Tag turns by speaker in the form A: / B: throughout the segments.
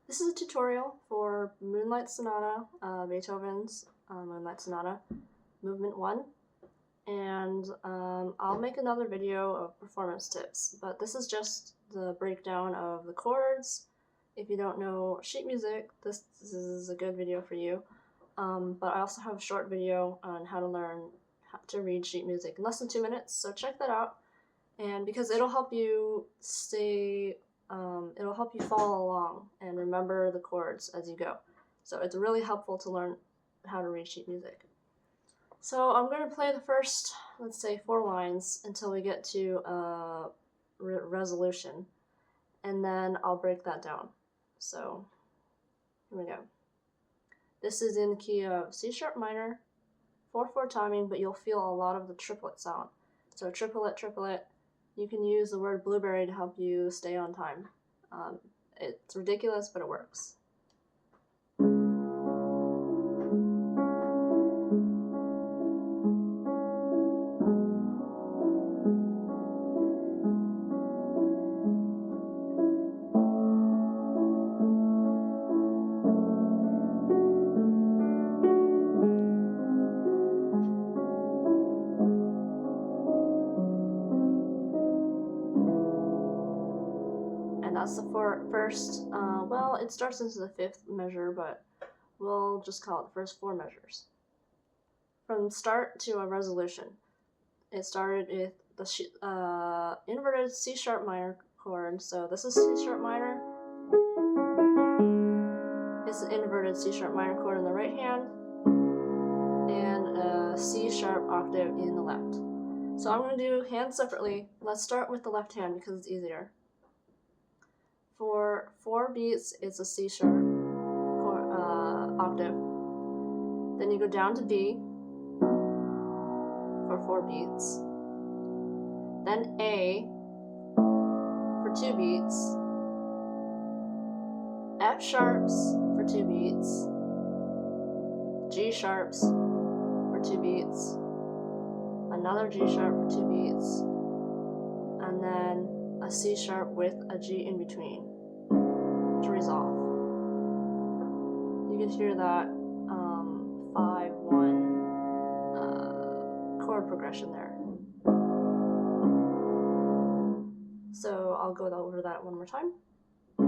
A: This is a tutorial for Moonlight Sonata, Beethoven's Moonlight Sonata, Movement 1, and I'll make another video of performance tips, but this is just the breakdown of the chords. If you don't know sheet music, this is a good video for you, but I also have a short video on how to learn how to read sheet music in less than 2 minutes, so check that out, and because it'll help you it'll help you follow along and remember the chords as you go. So it's really helpful to learn how to read sheet music. So I'm going to play the first, let's say, 4 lines until we get to resolution, and then I'll break that down. So here we go. This is in the key of C sharp minor, 4/4 timing, but you'll feel a lot of the triplet sound. So triplet, triplet. You can use the word blueberry to help you stay on time. It's ridiculous, but it works. And that's the first, well, it starts into the 5th measure, but we'll just call it the first 4 measures. From start to a resolution, it started with the inverted C sharp minor chord. So this is C sharp minor. It's an inverted C sharp minor chord in the right hand, and a C sharp octave in the left. So I'm going to do hands separately. Let's start with the left hand because it's easier. For 4 beats, it's a C sharp octave. Then you go down to D for 4 beats. Then A for 2 beats. F sharps for 2 beats. G sharps for 2 beats. Another G sharp for 2 beats. And then a C sharp with a G in between to resolve. You can hear that 5-1 chord progression there. So I'll go over that one more time. 2,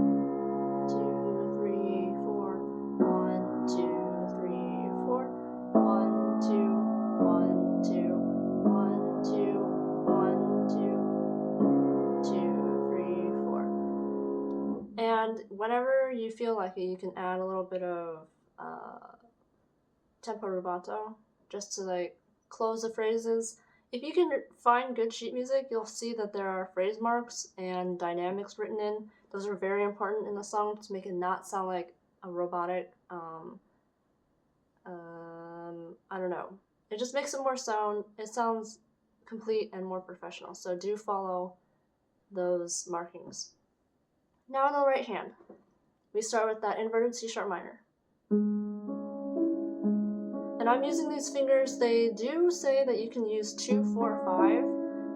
A: 3, 4. 1, 2, 3, 4. 1, 2, 1, 2, 1, 2, 1, 2, 2, 3, 4. And whenever you feel like it, you can add a little bit of tempo rubato just to like close the phrases. If you can find good sheet music, you'll see that there are phrase marks and dynamics written in. Those are very important in the song to make it not sound like a robotic, I don't know. It just makes it more sound, it sounds complete and more professional. So do follow those markings. Now on the right hand, we start with that inverted C sharp minor. And I'm using these fingers. They do say that you can use 2, 4, 5,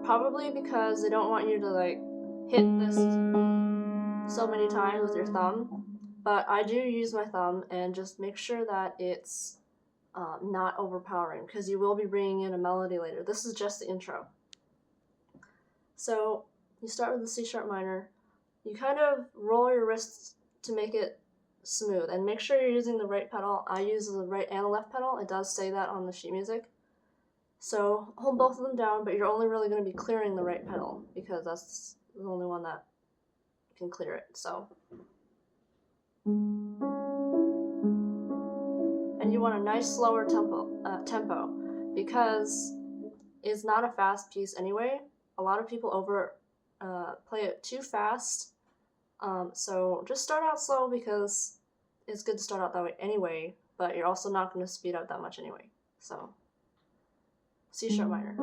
A: probably because they don't want you to like hit this so many times with your thumb. But I do use my thumb, and just make sure that it's not overpowering, because you will be bringing in a melody later. This is just the intro. So you start with the C sharp minor. You kind of roll your wrists to make it smooth, and make sure you're using the right pedal. I use the right and the left pedal. It does say that on the sheet music. So hold both of them down, but you're only really going to be clearing the right pedal because that's the only one that can clear it. So, and you want a nice slower tempo because it's not a fast piece anyway. A lot of people play it too fast. So just start out slow because it's good to start out that way anyway, but you're also not going to speed up that much anyway. So C sharp minor.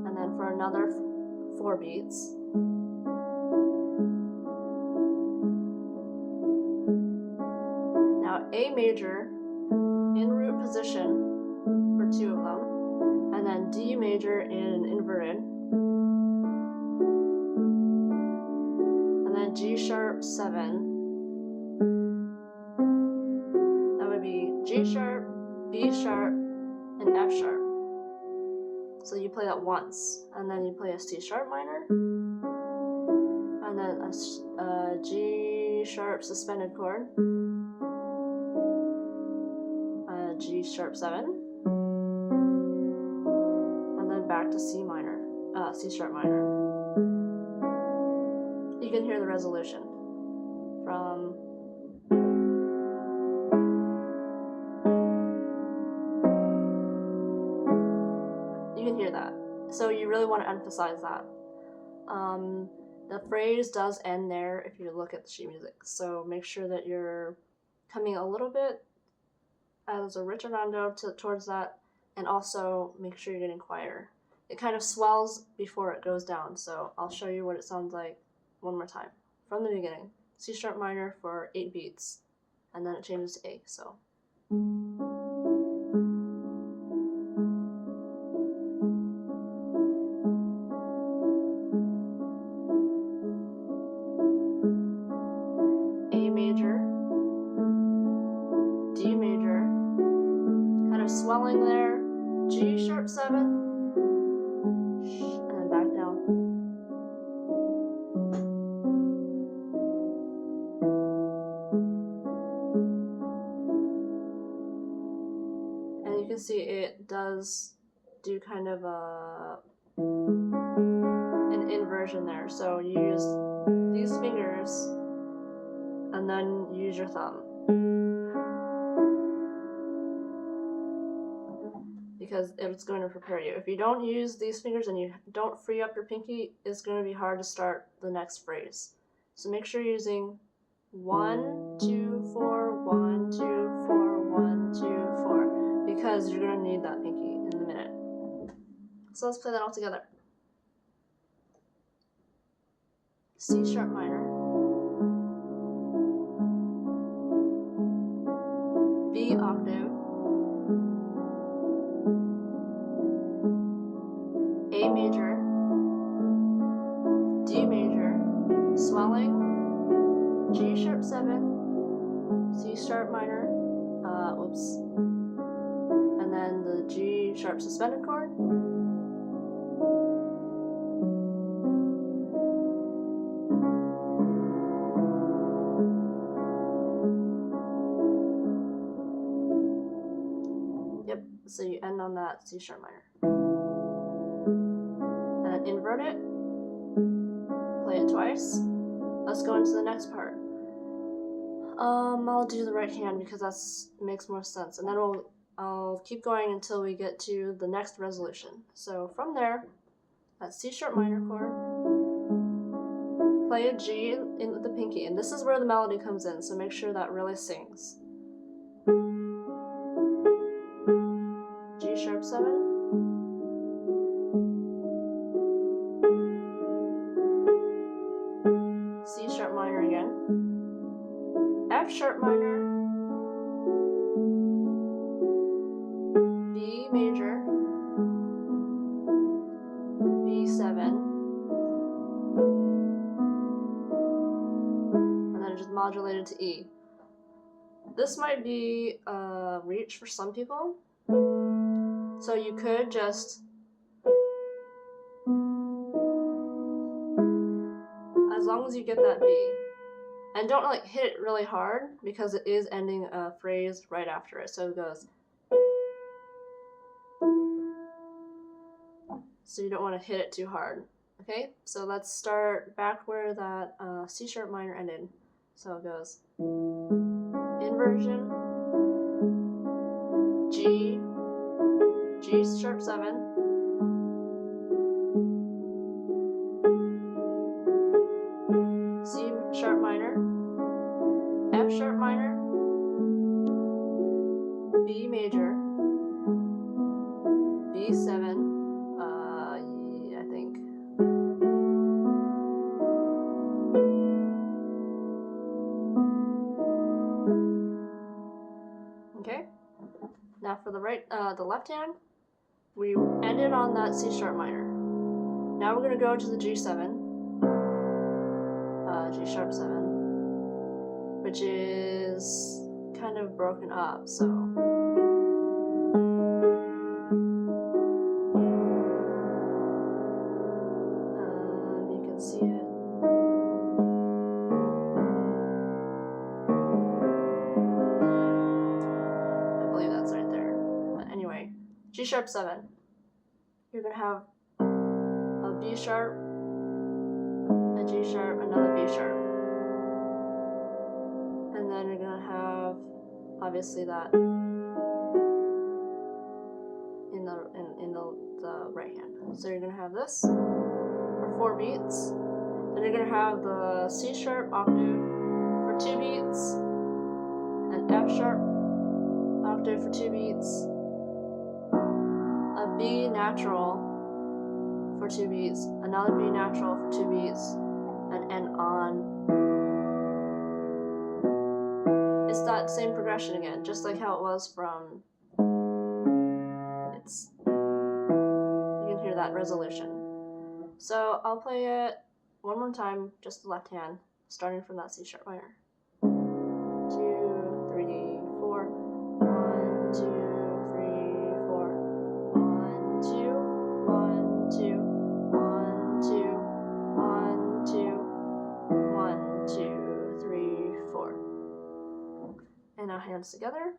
A: And then for another 4 beats. Now A major in root position for 2 of them, and then D major in inverted. and then G sharp 7. That would be G sharp, B sharp, and F sharp. So you play that once, and then you play a C sharp minor, and then a G sharp suspended chord, a G sharp 7, and then back to C minor, C sharp minor. You can hear the resolution from you can hear that. So you really want to emphasize that. The phrase does end there if you look at the sheet music. So make sure that you're coming a little bit as a ritornando towards that, and also make sure you're getting quieter. It kind of swells before it goes down, so I'll show you what it sounds like one more time. From the beginning, C sharp minor for 8 beats, and then it changes to A, so. A major, D major, kind of swelling there, G sharp 7, and then back down. And you can see it does do kind of an inversion there. So you use these fingers and then use your thumb, because it's going to prepare you. If you don't use these fingers and you don't free up your pinky, it's going to be hard to start the next phrase. So make sure you're using 1, 2, 4, 1, 2, 4, 1, 2, 4, because you're going to need that pinky in a minute. So let's play that all together. C sharp minor, B octave, A major, D major, swelling, G sharp 7, C sharp minor, and then the G sharp suspended chord, so you end on that C sharp minor. And then invert it, play it twice. Let's go into the next part. I'll do the right hand because that makes more sense, and then I'll keep going until we get to the next resolution. So from there, that C sharp minor chord, play a G in the pinky, and this is where the melody comes in, so make sure that really sings. G sharp 7, C sharp minor again, F sharp minor, B major, B7, and then just modulated to E. This might be a reach for some people, so you could just, as long as you get that B, and don't like hit it really hard because it is ending a phrase right after it, so it goes. So you don't want to hit it too hard. Okay, so let's start back where that C sharp minor ended. So it goes inversion, G, G sharp 7, C sharp minor, F sharp minor, B major, B7, I think. Okay. Now for the left hand, we ended on that C sharp minor. Now we're going to go to the G7, G sharp 7, which is kind of broken up, so you can see it. I believe that's right there. But anyway, G sharp 7. You're gonna have a B sharp, a G sharp, another B sharp, and then you're gonna have obviously that in the right hand. So you're gonna have this for 4 beats. Then you're gonna have the C sharp octave for 2 beats, an F sharp octave for 2 beats, a B natural for 2 beats, another B natural for 2 beats, and N on. It's that same progression again, just like how it was from you can hear that resolution. So I'll play it one more time, just the left hand, starting from that C sharp minor. 2, 3, 4. 1, 2, 3, 4. 1, 2, 1, 2, 1, 2, 1, 2, 1, 2, 3, 4. And now hands together.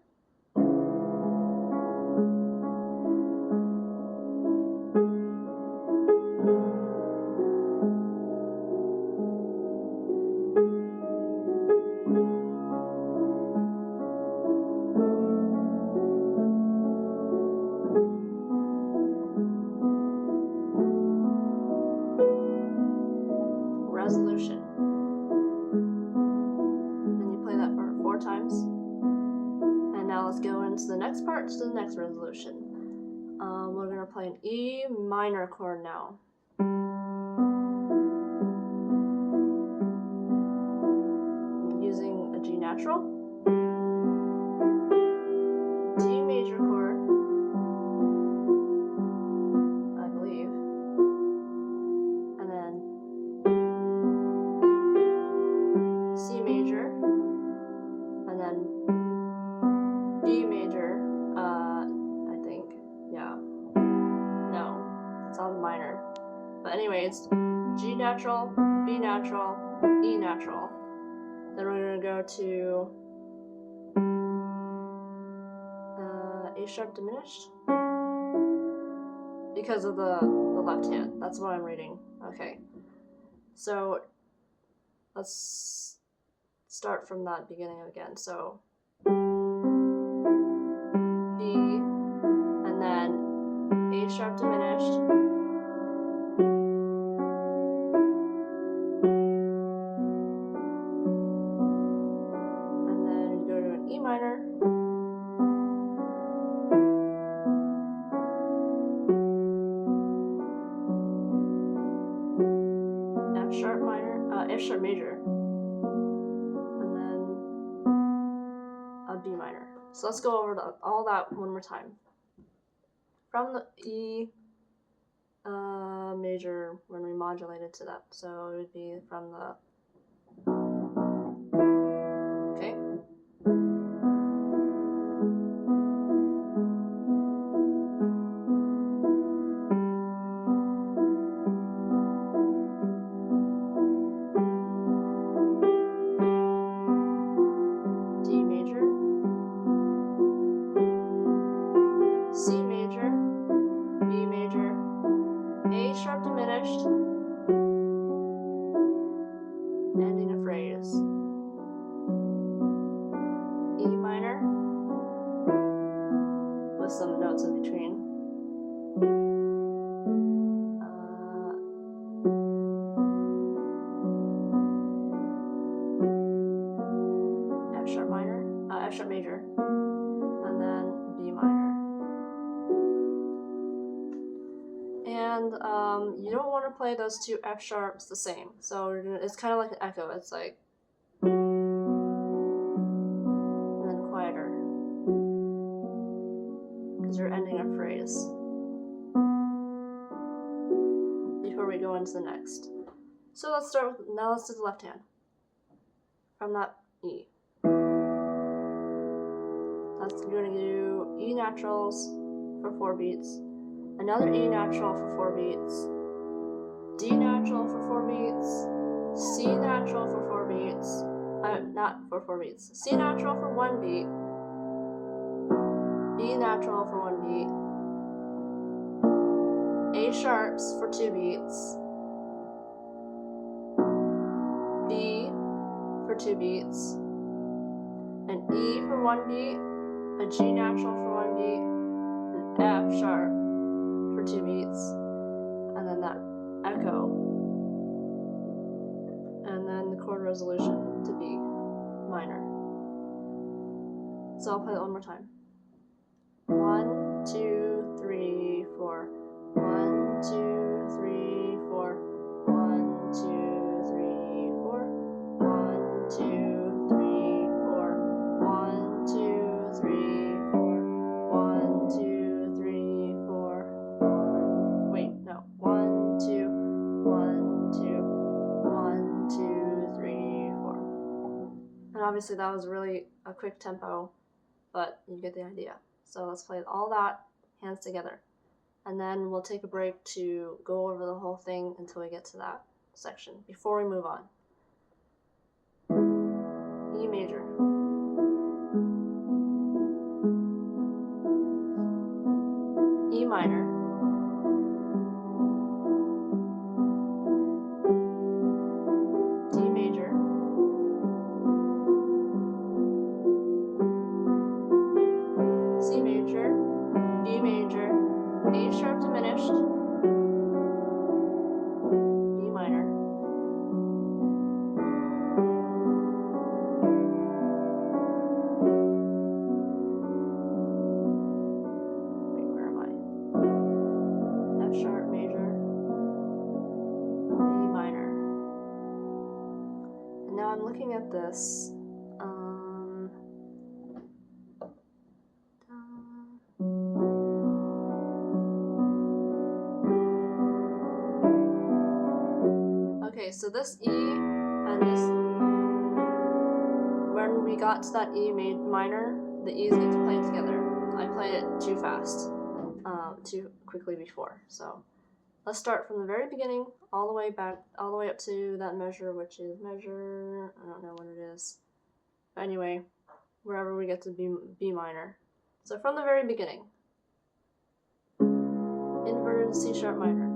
A: Resolution. And you play that for 4 times. And now let's go into the next part, to the next resolution. We're going to play an E minor chord now. Using a G natural, D major chord, I believe, and then C major, and then D major, I think, yeah, no, it's on the minor, but anyway, it's G natural, B natural, E natural. Then we're going to go to A sharp diminished, because of the left hand. That's what I'm reading. Okay, so let's start from that beginning again. So B, and then A sharp diminished, and then you go to an E minor, F sharp major, and then a B minor. So let's go over all that one more time. From the E major, when we modulated to that, so it would be from the, okay, C major, B major, A sharp diminished, ending a phrase, E minor, with some notes in between, F sharp minor, F sharp major, and then B minor. And you don't want to play those two F sharps the same. So it's kind of like an echo. It's like, and then quieter, because you're ending a phrase before we go into the next. So let's do the left hand. from that E. That's going to do E naturals for 4 beats, another E natural for 4 beats, D natural for 4 beats, C natural for 4 beats, not for 4 beats, C natural for 1 beat, B natural for 1 beat, A sharps for 2 beats, B for 2 beats, an E for 1 beat, a G natural for 1 beat, an F sharp for 2 beats, and then that echo, and then the chord resolution to B minor. So I'll play it one more time. 1, 2, 3, 4. 1, 2, 3, 4. 1, 2, 3, 4. 1, 2, 3, 4. 1, 2, 3, 4. 1, 2, 3, 4. Wait, no. 1, 2, 1, 2, 1, 2, 3, 4. And obviously that was really a quick tempo, but you get the idea. So let's play all that, hands together. And then we'll take a break to go over the whole thing until we get to that section, before we move on. E major. E minor. D major. C major. B major. A sharp diminished, B minor, wait, where am I? F sharp major, B minor. And now I'm looking at this. Okay, so this E and this, when we got to that E minor, the E's get to play together. I played it too fast, too quickly before. So let's start from the very beginning, all the way back, all the way up to that measure, which is measure, I don't know what it is. But anyway, wherever we get to B minor. So from the very beginning, inverted C sharp minor.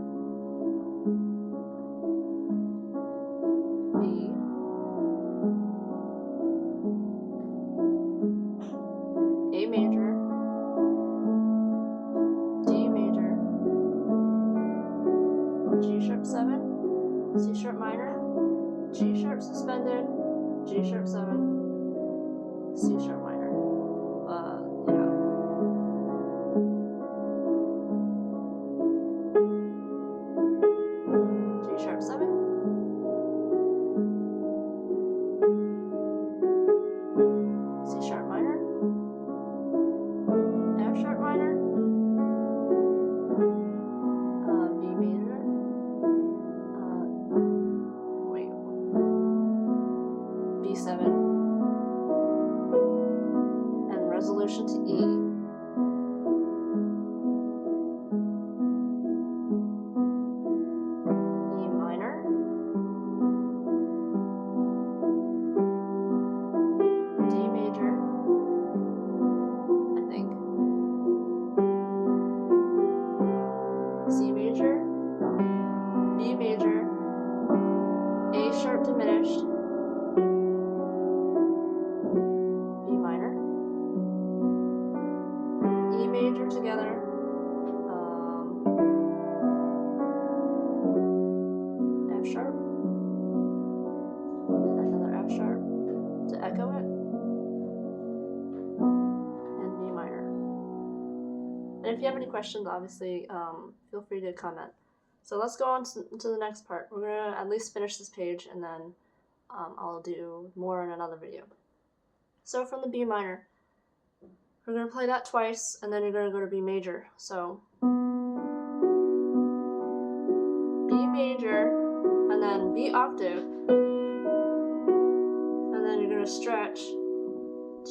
A: B, A major, D major, G sharp 7, C sharp minor, G sharp suspended, G sharp 7, C sharp minor. G sharp 7, C sharp minor, F sharp minor, B major, B7, and resolution to E. E minor, D major, I think, C major, B major, A sharp diminished, B minor, E major together, F sharp, another F sharp to echo it, and B minor. And if you have any questions, obviously, feel free to comment. So let's go on to the next part. We're going to at least finish this page, and then I'll do more in another video. So from the B minor, we're going to play that twice, and then you're going to go to B major. So B major, and then B octave, and then you're stretch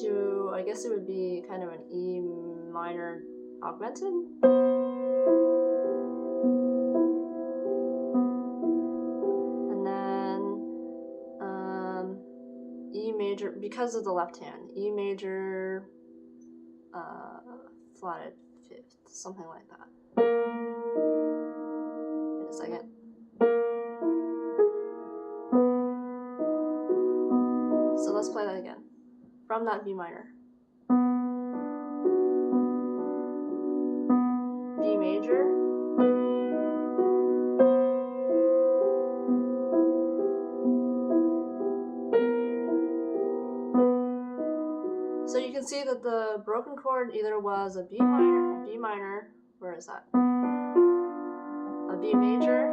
A: to, I guess it would be kind of an E minor augmented. And then E major, because of the left hand, E major flatted fifth, something like that. Wait a second. So let's play that again. From that B minor. B major. So you can see that the broken chord either was a B minor, where is that? A B major,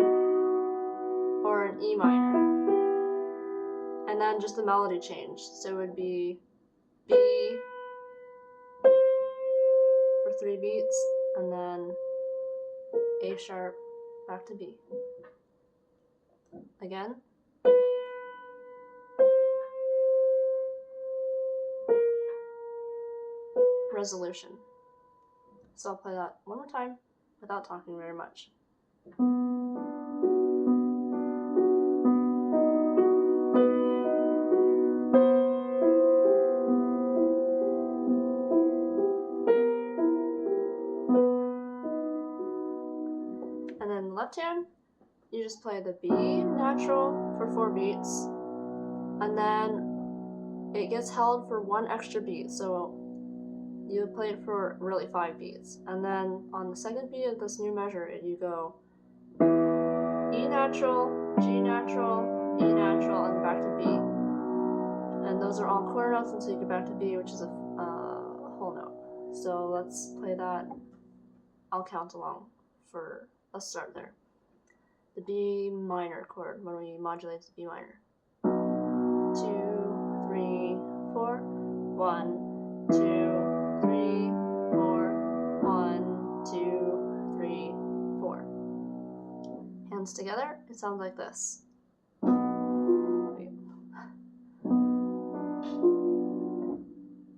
A: or an E minor. And then just the melody changed. So it would be B for 3 beats, and then A sharp, back to B. Again. Resolution. So I'll play that one more time without talking very much. And then left hand, you just play the B natural for 4 beats, and then it gets held for 1 extra beat, so you play it for really 5 beats. And then on the second beat of this new measure, you go E natural, G natural, E natural, and back to B. And those are all quarter notes until you get back to B, which is a whole note. So let's play that. I'll count along for, let's start there. The B minor chord, when we modulate the B minor. 2, 3, 4. 1, 2, 3, 4. 1, 2, 3, 4. Hands together, it sounds like this. Wait.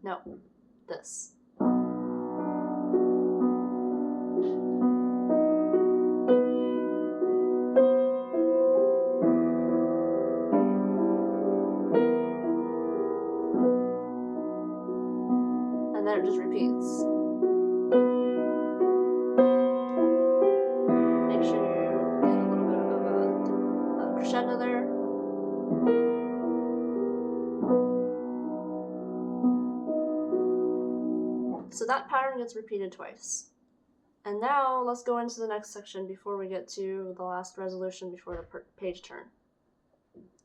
A: No, this. And then it just repeats. Make sure you get a little bit of a crescendo there. So that pattern gets repeated twice. And now let's go into the next section before we get to the last resolution before the page turn.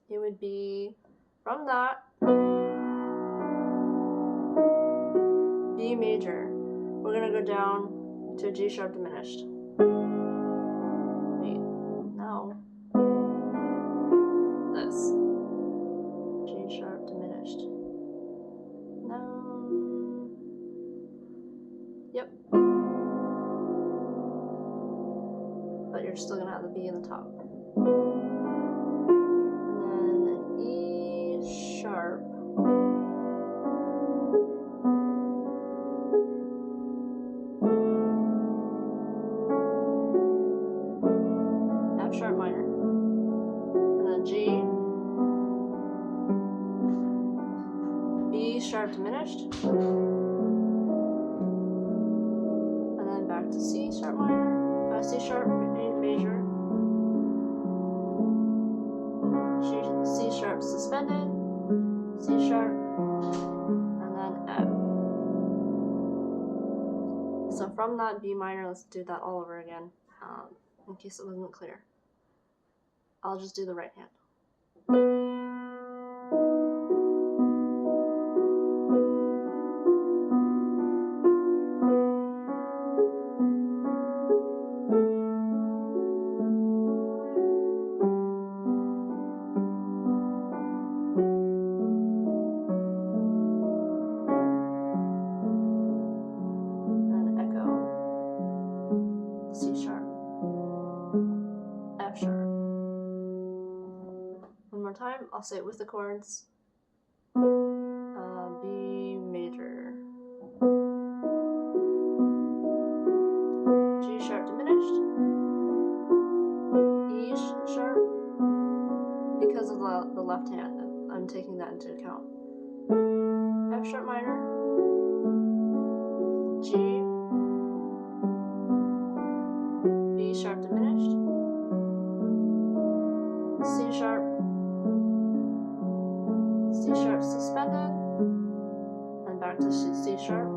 A: It would be from that B major, we're going to go down to a G sharp diminished. Wait, no. This. G sharp diminished. No. Yep. But you're still going to have the B in the top. And then an E sharp. F sharp minor. And then G. B sharp diminished. And then back to C sharp minor. C sharp major. C sharp suspended. C sharp. And then F. So from that B minor, let's do that all over again, in case it wasn't clear. I'll just do the right hand. C sharp, F sharp. One more time, I'll say it with the chords. the left hand. I'm taking that into account. F sharp minor, G, B sharp diminished, C sharp suspended, and back to C sharp,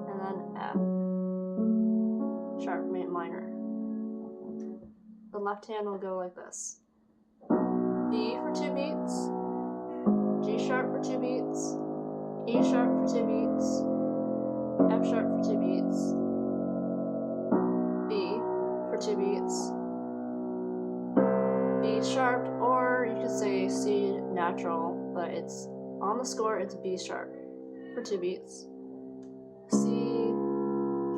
A: and then F sharp minor. The left hand will go like this. B for 2 beats, G sharp for 2 beats, E sharp for 2 beats, F sharp for 2 beats, B for 2 beats, B sharp, or you could say C natural, but it's on the score, it's B sharp for 2 beats, C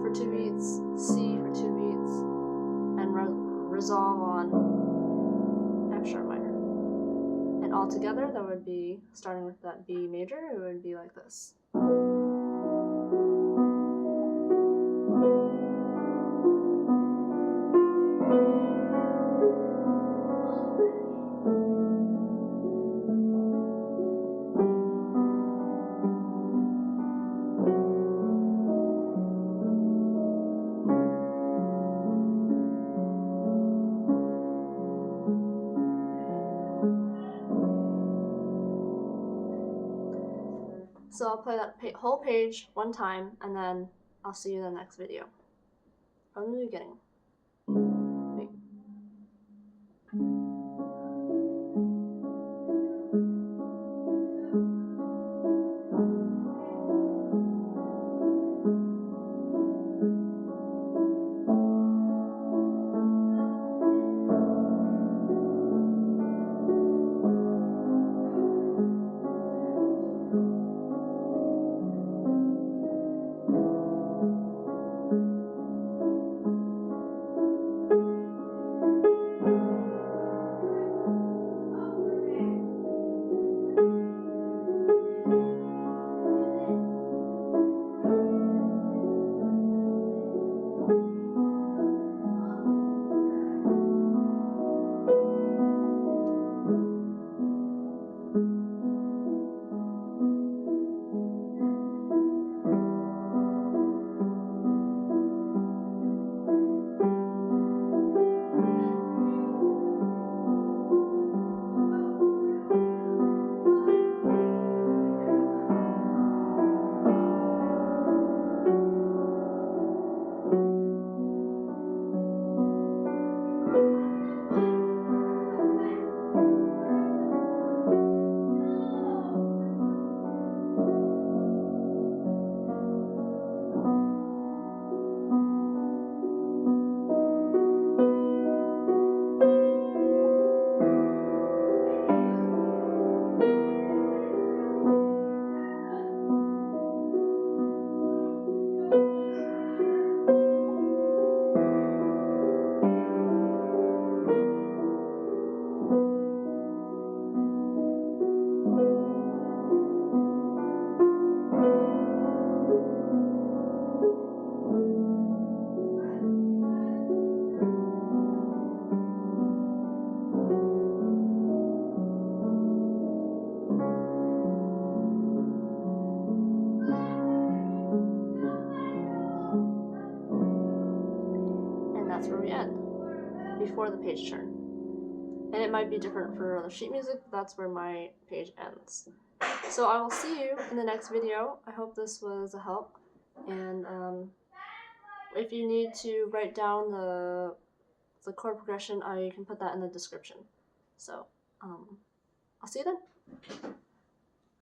A: for 2 beats, C for 2 beats, and resolve on F sharp minor. And all together, that would be, starting with that B major, it would be like this. So I'll play that whole page one time, and then I'll see you in the next video. From the beginning. Wait. That's where we end, before the page turn. And it might be different for other sheet music, but that's where my page ends. So I will see you in the next video. I hope this was a help. And if you need to write down the chord progression, I can put that in the description. So I'll see you then.